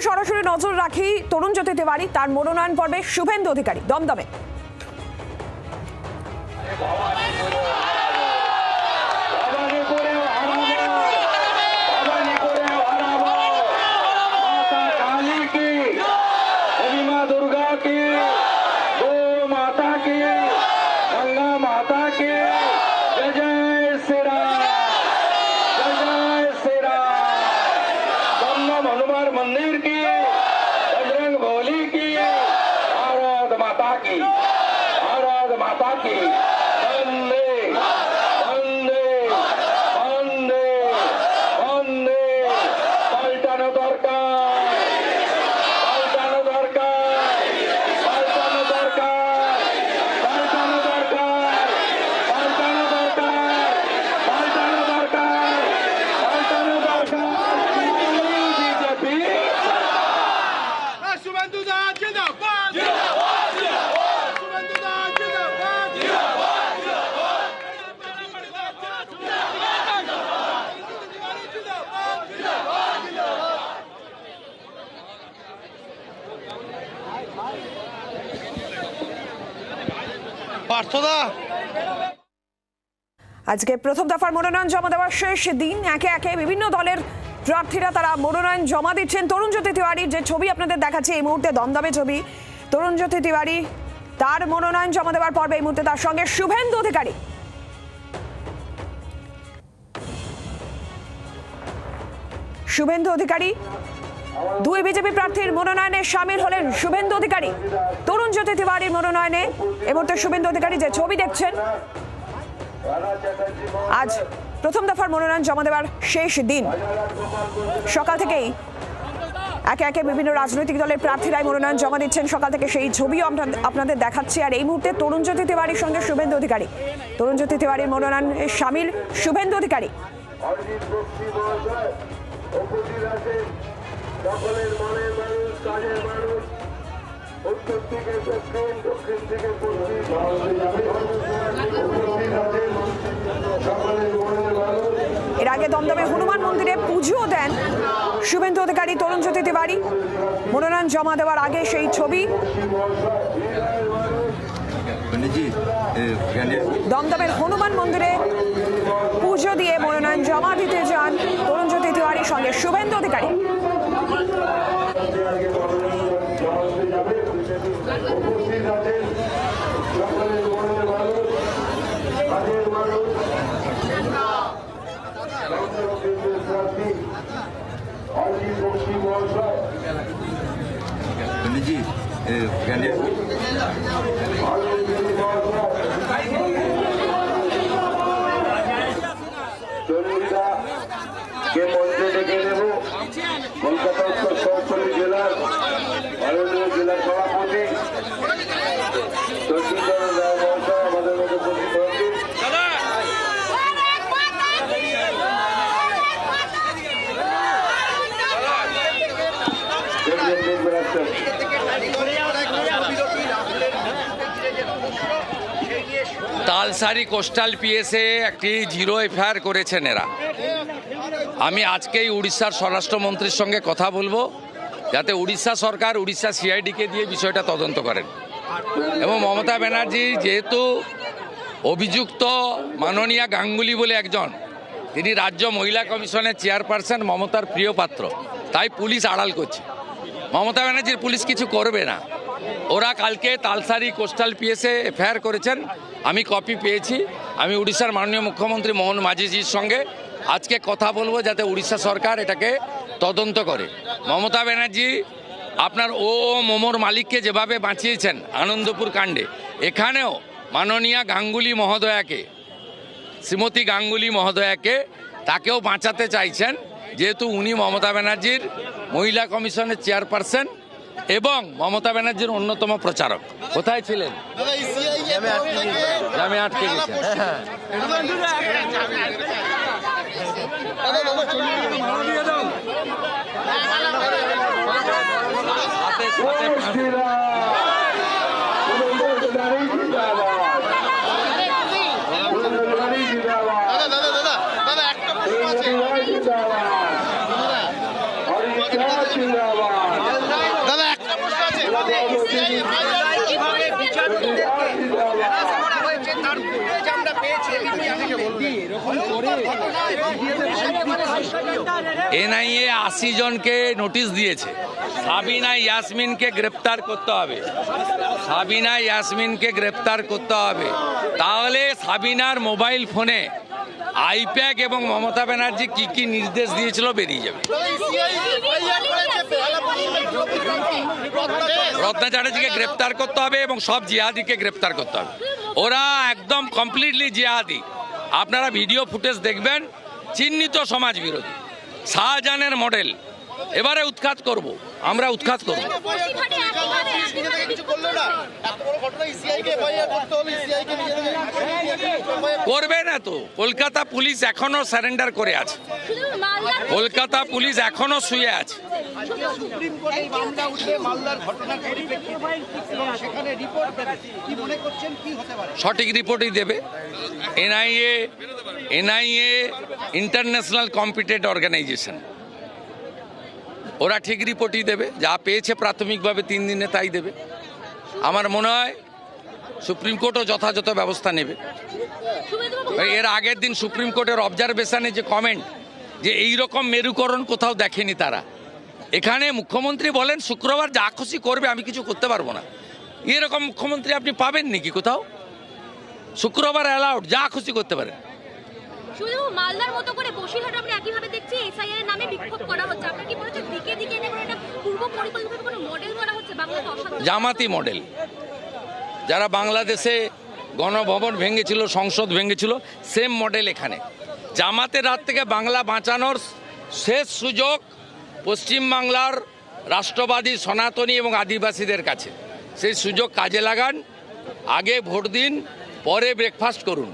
সরাসরি নজর রাখি তরুণজ্যোতি তিওয়ারি তার মনোনয়ন পর্বে শুভেন্দু অধিকারী দমদমে। मंदिर की बजरंग बली की भारत माता की वंदे वंदे वंदे वंदे पलटानो दरकार पलटानो दरकार पलटानो दरकार पलटानो दरकार पलटानो दरकार पलटानो दरकार पलटानो दरकार আজকে প্রথম দফার মনোনয়ন জমা দেওয়ার শেষ দিন। একে একে বিভিন্ন দলের প্রার্থীরা তারা মনোনয়ন জমা দিচ্ছেন। তরুণজ্যোতি তিওয়ারির যে ছবি আপনাদের দেখাচ্ছে এই মুহূর্তে দমদমে ছবি, তরুণজ্যোতি তিওয়ারি তার মনোনয়ন জমা দেওয়ার পর্বে এই মুহূর্তে তার সঙ্গে শুভেন্দু অধিকারী। শুভেন্দু অধিকারী দুই বিজেপি প্রার্থীর মনোনয়নে সামিল হলেন শুভেন্দু অধিকারী। তরুণজ্যোতি তিওয়ারির মনোনয়নে এই মুহূর্তে শুভেন্দু অধিকারী যে ছবি দেখছেন, আজ প্রথম দফার মনোনয়ন জমা দেওয়ার শেষ দিন। সকাল থেকেই একে একে বিভিন্ন রাজনৈতিক দলের প্রার্থীরাই মনোনয়ন জমা দিচ্ছেন। সকাল থেকে সেই ছবিও আপনাদের দেখাচ্ছি। আর এই মুহূর্তে তরুণজ্যোতি তিওয়ারির সঙ্গে শুভেন্দু অধিকারী, তরুণজ্যোতি তিওয়ারির মনোনয়নে সামিল শুভেন্দু অধিকারী। সকলের মনের মানুষ, কাজের মানুষ, উত্তর থেকে দক্ষিণ, দক্ষিণ থেকে পশ্চিম, সকলের মনের মানুষ। এর আগে দমদমে হনুমান মন্দিরে পুজো দেন শুভেন্দু অধিকারী, তরুণজ্যোতি তিওয়ারি। মনোনয়ন জমা দেওয়ার আগে সেই ছবি। দমদমের হনুমান মন্দিরে পুজো দিয়ে মনোনয়ন জমা দিতে যান তরুণজ্যোতি তিওয়ারির সঙ্গে শুভেন্দু অধিকারী। মঞ্চে ডেকে নেব কলকাতা উত্তর সহকারী জেলার মাননীয় জেলা সভাপতি চন্দ্রচরণ রায় মহাশয় আমাদের মধ্যে উপস্থিত হচ্ছেন। তালসারি কোস্টাল পিএসে একটি জিরো এফআইআর করেছেন এরা। আমি আজকেই উড়িষ্যার স্বরাষ্ট্রমন্ত্রীর সঙ্গে কথা বলবো যাতে উড়িষ্যা সরকার উড়িষ্যা সিআইডিকে দিয়ে বিষয়টা তদন্ত করেন। এবং মমতা ব্যানার্জি যেহেতু অভিযুক্ত মাননীয়া গাঙ্গুলি বলে একজন, তিনি রাজ্য মহিলা কমিশনের চেয়ারপারসন মমতার প্রিয় পাত্র, তাই পুলিশ আড়াল করছে। মমতা ব্যানার্জির পুলিশ কিছু করবে না। ওরা কালকে তালসারি কোস্টাল পিএসে এফআইআর করেছেন, আমি কপি পেয়েছি। আমি উড়িষ্যার মাননীয় মুখ্যমন্ত্রী মোহন মাঝিজির সঙ্গে আজকে কথা বলবো যাতে উড়িষ্যা সরকার এটাকে তদন্ত করে। মমতা ব্যানার্জি আপনার মোমোর মালিককে যেভাবে বাঁচিয়েছেন আনন্দপুর কাণ্ডে, এখানেও মাননীয়া গাঙ্গুলি মহোদয়াকে, শ্রীমতী গাঙ্গুলি মহোদয়াকে তাকেও বাঁচাতে চাইছেন, যেহেতু উনি মমতা ব্যানার্জির মহিলা কমিশনের চেয়ারপারসন এবং মমতা ব্যানার্জির অন্যতম প্রচারক। কোথায় ছিলেন? জামে আটকে গেছেন। जिंदाबाद। এনআইএ 80 জনকে নোটিশ দিয়েছে। সাবিনা ইয়াসমিনকে গ্রেপ্তার করতে হবে, সাবিনা ইয়াসমিনকে গ্রেপ্তার করতে হবে। তাহলে সাবিনার মোবাইল ফোনে আইপ্যাক এবং মমতা ব্যানার্জি কি কি নির্দেশ দিয়েছিল বেরিয়ে যাবে। রত্না চ্যাটার্জিকে গ্রেপ্তার করতে হবে এবং সব জিহাদিকে গ্রেপ্তার করতে হবে। ওরা একদম কমপ্লিটলি জিহাদি। আপনারা ভিডিও ফুটেজ দেখবেন, চিহ্নিত সমাজ বিরোধী, শাহজাহানের মডেল। এবারে উৎখাত করব, আমরা উৎখাত করব। করবে না তো, কলকাতা পুলিশ এখনো সারেন্ডার করে আছে, কলকাতা পুলিশ এখনো শুয়ে আছে। সঠিক রিপোর্টই দেবে এনআইএ ইন্টারন্যাশনাল কম্পিটেন্ট অর্গানাইজেশন। ওরা ঠিক রিপোর্টই দেবে, যা পেয়েছে প্রাথমিকভাবে 3 দিনে তাই দেবে। আমার মনে হয় সুপ্রিম কোর্টও যথাযথ ব্যবস্থা নেবে। এর আগের দিন সুপ্রিম কোর্টের অবজারভেশনে যে কমেন্ট, যে এই রকম মেরুকরণ কোথাও দেখেনি তারা। এখানে মুখ্যমন্ত্রী বলেন শুক্রবার যা খুশি করবে, আমি কিছু করতে পারবো না। এরকম মুখ্যমন্ত্রী আপনি পাবেন নাকি কোথাও? শুক্রবার অ্যালাউড, যা খুশি করতে পারেন। শুধু মালদার মতো করে বসিরহাট আমরা একইভাবে দেখছি এসআইআর এর নামে বিক্ষোভ করা হচ্ছে। আপনারা কি বলছেন দিকে দিকে এনে এটা পূর্ব পরিকল্পিত কোনো মডেল করা হচ্ছে বাংলাতে? অশান্ত জামাতি মডেল, যারা বাংলাদেশে গণভবন ভেঙেছিল, সংসদ ভেঙেছিল, সেম মডেল এখানে। জামাতের হাত থেকে বাংলা বাঁচানোর শেষ সুযোগ পশ্চিমবাংলার রাষ্ট্রবাদী, সনাতনী এবং আদিবাসীদের কাছে। সেই সুযোগ কাজে লাগান, আগে ভোট দিন, পরে ব্রেকফাস্ট করুন।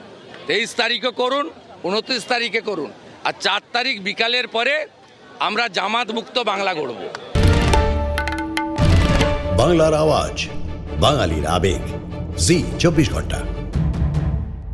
23 তারিখে করুন, 29 তারিখে করুন, আর 4 তারিখ বিকালের পরে আমরা জামাত মুক্ত বাংলা গড়ব। বাংলার আওয়াজ, বাঙালির আবেগ, জি 24 ঘন্টা।